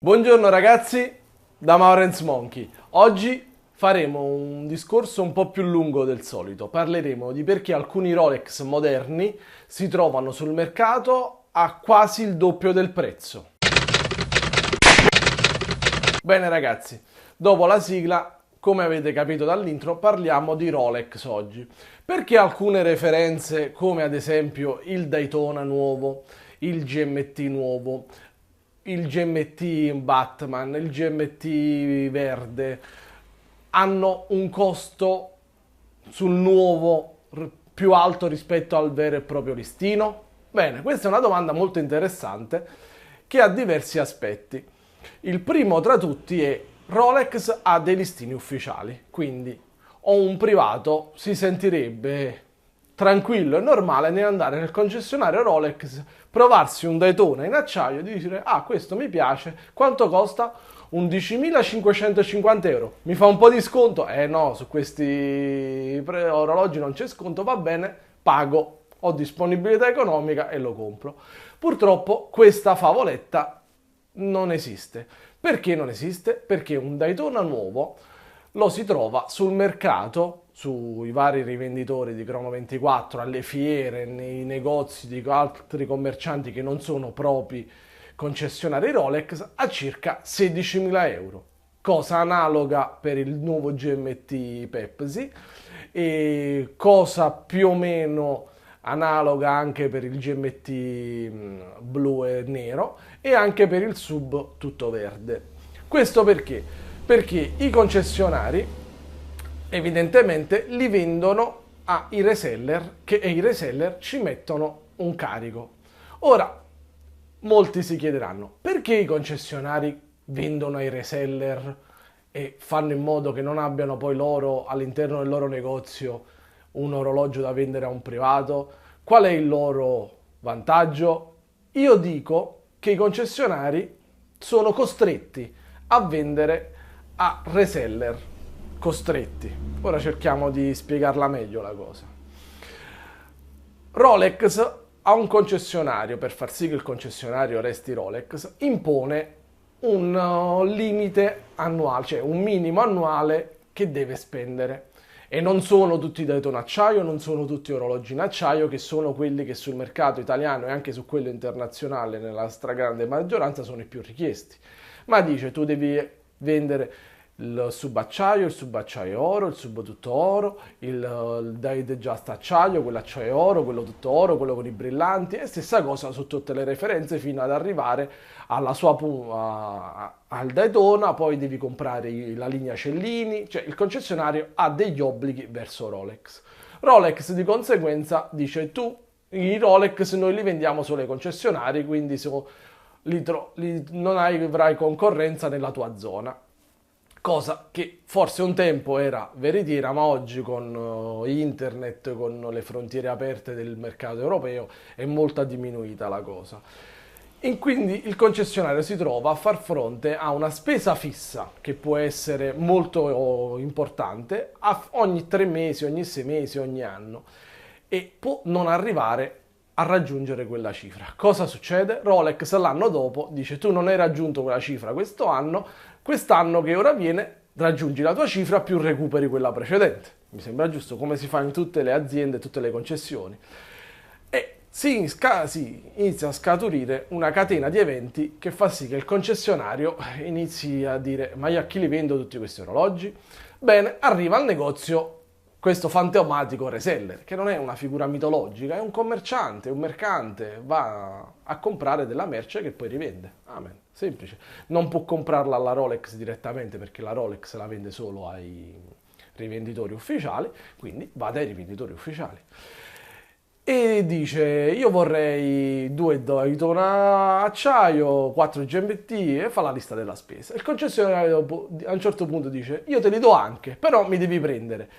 Buongiorno ragazzi, da Mauren's Monkey. Oggi faremo un discorso un po' più lungo del solito. Parleremo di perché alcuni Rolex moderni si trovano sul mercato a quasi il doppio del prezzo. Bene ragazzi, dopo la sigla, come avete capito dall'intro, parliamo di Rolex oggi. Perché alcune referenze, come ad esempio il Daytona nuovo, il GMT nuovo, il GMT Batman, il GMT verde, hanno un costo sul nuovo più alto rispetto al vero e proprio listino? Bene, questa è una domanda molto interessante che ha diversi aspetti. Il primo tra tutti è Rolex ha dei listini ufficiali, quindi o un privato si sentirebbe tranquillo e normale nell'andare nel concessionario Rolex, provarsi un Daytona in acciaio e dire questo mi piace, quanto costa? 11.550 euro. Mi fa un po' di sconto? No, su questi orologi non c'è sconto, va bene, pago, ho disponibilità economica e lo compro. Purtroppo questa favoletta non esiste. Perché non esiste? Perché un Daytona nuovo lo si trova sul mercato, sui vari rivenditori di Crono24, alle fiere, nei negozi di altri commercianti che non sono propri concessionari Rolex, a circa 16.000 euro. Cosa analoga per il nuovo GMT Pepsi e cosa più o meno analoga anche per il GMT blu e nero e anche per il sub tutto verde. Questo perché? Perché i concessionari evidentemente li vendono ai reseller e i reseller ci mettono un carico. Ora, molti si chiederanno perché i concessionari vendono ai reseller e fanno in modo che non abbiano poi loro all'interno del loro negozio un orologio da vendere a un privato? Qual è il loro vantaggio? Io dico che i concessionari sono costretti a vendere a reseller. Costretti. Ora cerchiamo di spiegarla meglio la cosa. Rolex a un concessionario, per far sì che il concessionario resti Rolex, impone un limite annuale, cioè un minimo annuale che deve spendere. E non sono tutti Daytona acciaio, non sono tutti orologi in acciaio, che sono quelli che sul mercato italiano e anche su quello internazionale, nella stragrande maggioranza, sono i più richiesti. Ma dice, tu devi vendere il subacciaio oro, il sub tutto oro, il dyed just acciaio, quello acciaio oro, quello tutto oro, quello con i brillanti, e stessa cosa su tutte le referenze fino ad arrivare al Daytona. Poi devi comprare la linea Cellini, cioè il concessionario ha degli obblighi verso Rolex. Rolex di conseguenza dice i Rolex noi li vendiamo solo ai concessionari, quindi non avrai concorrenza nella tua zona. Cosa che forse un tempo era veritiera, ma oggi con internet, con le frontiere aperte del mercato europeo, è molto diminuita la cosa. E quindi il concessionario si trova a far fronte a una spesa fissa, che può essere molto importante, ogni 3 mesi, ogni 6 mesi, ogni anno, e può non arrivare a raggiungere quella cifra. Cosa succede? Rolex l'anno dopo dice: tu non hai raggiunto quella cifra questo anno, quest'anno che ora viene raggiungi la tua cifra più recuperi quella precedente. Mi sembra giusto, come si fa in tutte le aziende, tutte le concessioni. E si inizia a scaturire una catena di eventi che fa sì che il concessionario inizi a dire: ma io a chi li vendo tutti questi orologi? Bene, arriva al negozio questo fantomatico reseller, che non è una figura mitologica, è un commerciante, un mercante, va a comprare della merce che poi rivende. Amen. Semplice. Non può comprarla alla Rolex direttamente, perché la Rolex la vende solo ai rivenditori ufficiali, quindi va dai rivenditori ufficiali. E dice: io vorrei 2 Daytona acciaio, 4 GMT, e fa la lista della spesa. Il concessionario a un certo punto dice: io te li do anche, però mi devi prendere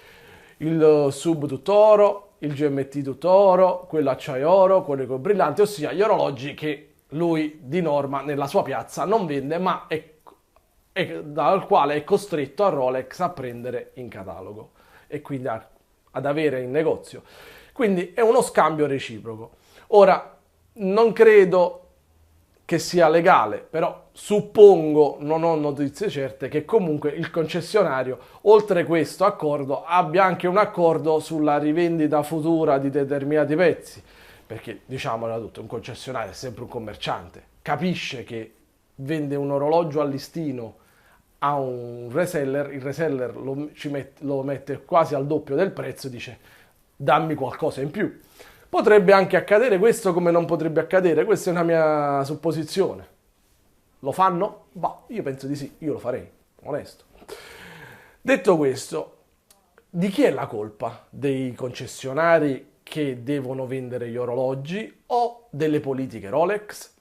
il sub tutto oro, il GMT tutto oro, quello acciaio oro, quello con brillanti, ossia gli orologi che lui di norma nella sua piazza non vende, ma dal quale è costretto a Rolex a prendere in catalogo e quindi ad avere in negozio. Quindi è uno scambio reciproco. Ora, non credo che sia legale, però suppongo, non ho notizie certe, che comunque il concessionario, oltre questo accordo, abbia anche un accordo sulla rivendita futura di determinati pezzi, perché diciamola tutto, un concessionario è sempre un commerciante, capisce che vende un orologio a listino a un reseller, il reseller lo mette quasi al doppio del prezzo e dice dammi qualcosa in più. Potrebbe anche accadere questo come non potrebbe accadere, questa è una mia supposizione. Lo fanno? Bah, io penso di sì, io lo farei, onesto. Detto questo, di chi è la colpa? Dei concessionari che devono vendere gli orologi o delle politiche Rolex?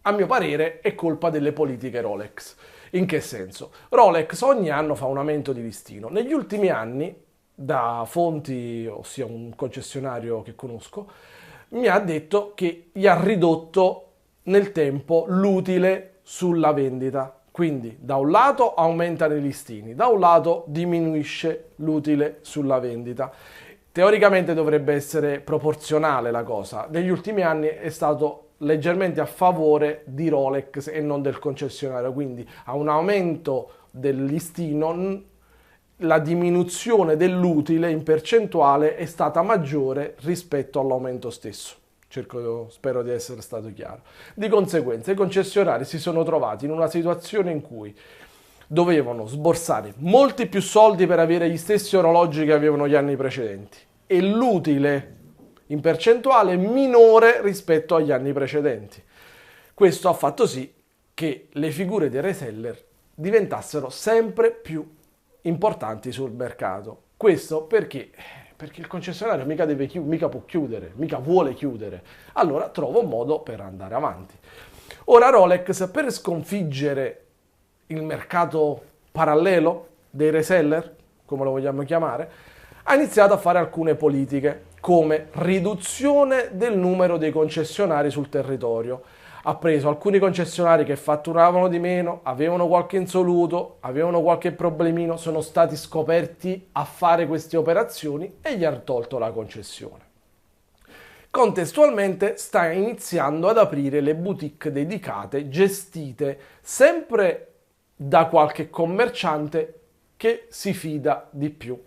A mio parere è colpa delle politiche Rolex. In che senso? Rolex ogni anno fa un aumento di listino. Negli ultimi anni da fonti, ossia un concessionario che conosco, mi ha detto che gli ha ridotto nel tempo l'utile sulla vendita. Quindi da un lato aumentano i listini, da un lato diminuisce l'utile sulla vendita. Teoricamente dovrebbe essere proporzionale la cosa. Negli ultimi anni è stato leggermente a favore di Rolex e non del concessionario, quindi a un aumento del listino la diminuzione dell'utile in percentuale è stata maggiore rispetto all'aumento stesso. Spero di essere stato chiaro. Di conseguenza i concessionari si sono trovati in una situazione in cui dovevano sborsare molti più soldi per avere gli stessi orologi che avevano gli anni precedenti e l'utile in percentuale minore rispetto agli anni precedenti. Questo ha fatto sì che le figure dei reseller diventassero sempre più importanti sul mercato. Questo perché? Perché il concessionario mica può chiudere, mica vuole chiudere. Allora trova un modo per andare avanti. Ora Rolex, per sconfiggere il mercato parallelo dei reseller, come lo vogliamo chiamare, ha iniziato a fare alcune politiche, come riduzione del numero dei concessionari sul territorio. Ha preso alcuni concessionari che fatturavano di meno, avevano qualche insoluto, avevano qualche problemino, sono stati scoperti a fare queste operazioni e gli ha tolto la concessione. Contestualmente sta iniziando ad aprire le boutique dedicate, gestite sempre da qualche commerciante che si fida di più.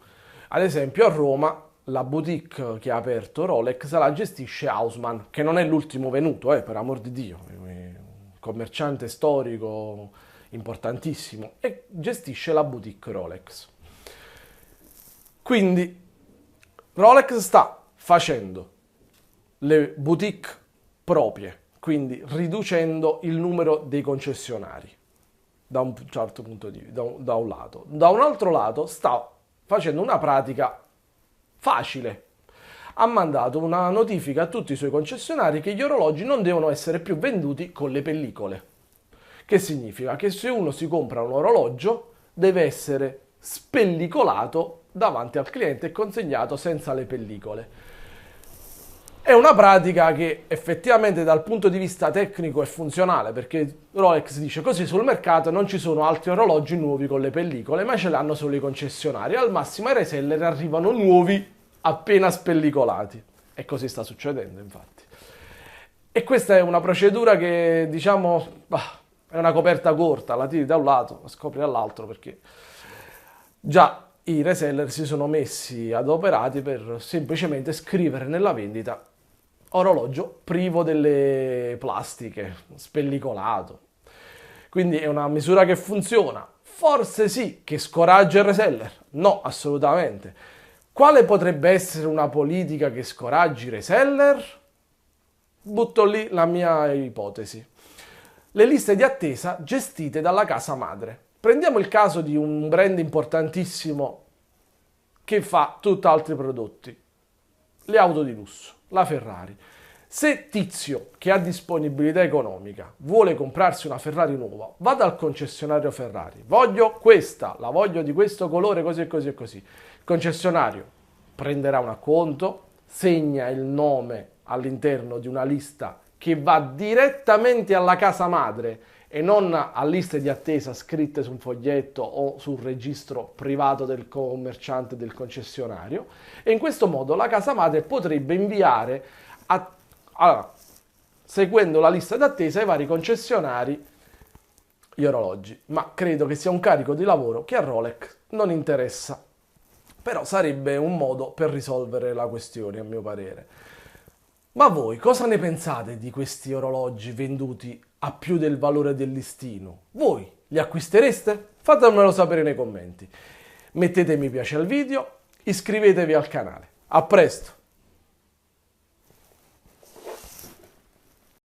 Ad esempio a Roma la boutique che ha aperto Rolex la gestisce Haussmann, che non è l'ultimo venuto, per amor di Dio, è un commerciante storico importantissimo e gestisce la boutique Rolex. Quindi Rolex sta facendo le boutique proprie, quindi riducendo il numero dei concessionari da un certo punto di vista, da un lato. Da un altro lato sta facendo una pratica facile. Ha mandato una notifica a tutti i suoi concessionari che gli orologi non devono essere più venduti con le pellicole. Che significa? Che se uno si compra un orologio deve essere spellicolato davanti al cliente e consegnato senza le pellicole. È una pratica che effettivamente dal punto di vista tecnico è funzionale, perché Rolex dice così sul mercato non ci sono altri orologi nuovi con le pellicole, ma ce l'hanno solo i concessionari. Al massimo ai reseller arrivano nuovi appena spellicolati. E così sta succedendo, infatti. E questa è una procedura che, diciamo, è una coperta corta, la tiri da un lato, la scopri dall'altro, perché già i reseller si sono messi adoperati per semplicemente scrivere nella vendita orologio privo delle plastiche, spellicolato. Quindi è una misura che funziona. Forse sì, che scoraggia il reseller. No, assolutamente. Quale potrebbe essere una politica che scoraggi i reseller? Butto lì la mia ipotesi. Le liste di attesa gestite dalla casa madre. Prendiamo il caso di un brand importantissimo che fa tutt'altri prodotti. Le auto di lusso, la Ferrari. Se Tizio, che ha disponibilità economica, vuole comprarsi una Ferrari nuova, va dal concessionario Ferrari. Voglio questa, la voglio di questo colore, così e così e così. Il concessionario prenderà un acconto, segna il nome all'interno di una lista che va direttamente alla casa madre e non a liste di attesa scritte su un foglietto o sul registro privato del commerciante del concessionario, e in questo modo la casa madre potrebbe inviare seguendo la lista d'attesa ai vari concessionari gli orologi, ma credo che sia un carico di lavoro che a Rolex non interessa. Però sarebbe un modo per risolvere la questione, a mio parere. Ma voi cosa ne pensate di questi orologi venduti a più del valore del listino? Voi li acquistereste? Fatemelo sapere nei commenti. Mettete mi piace al video, iscrivetevi al canale. A presto!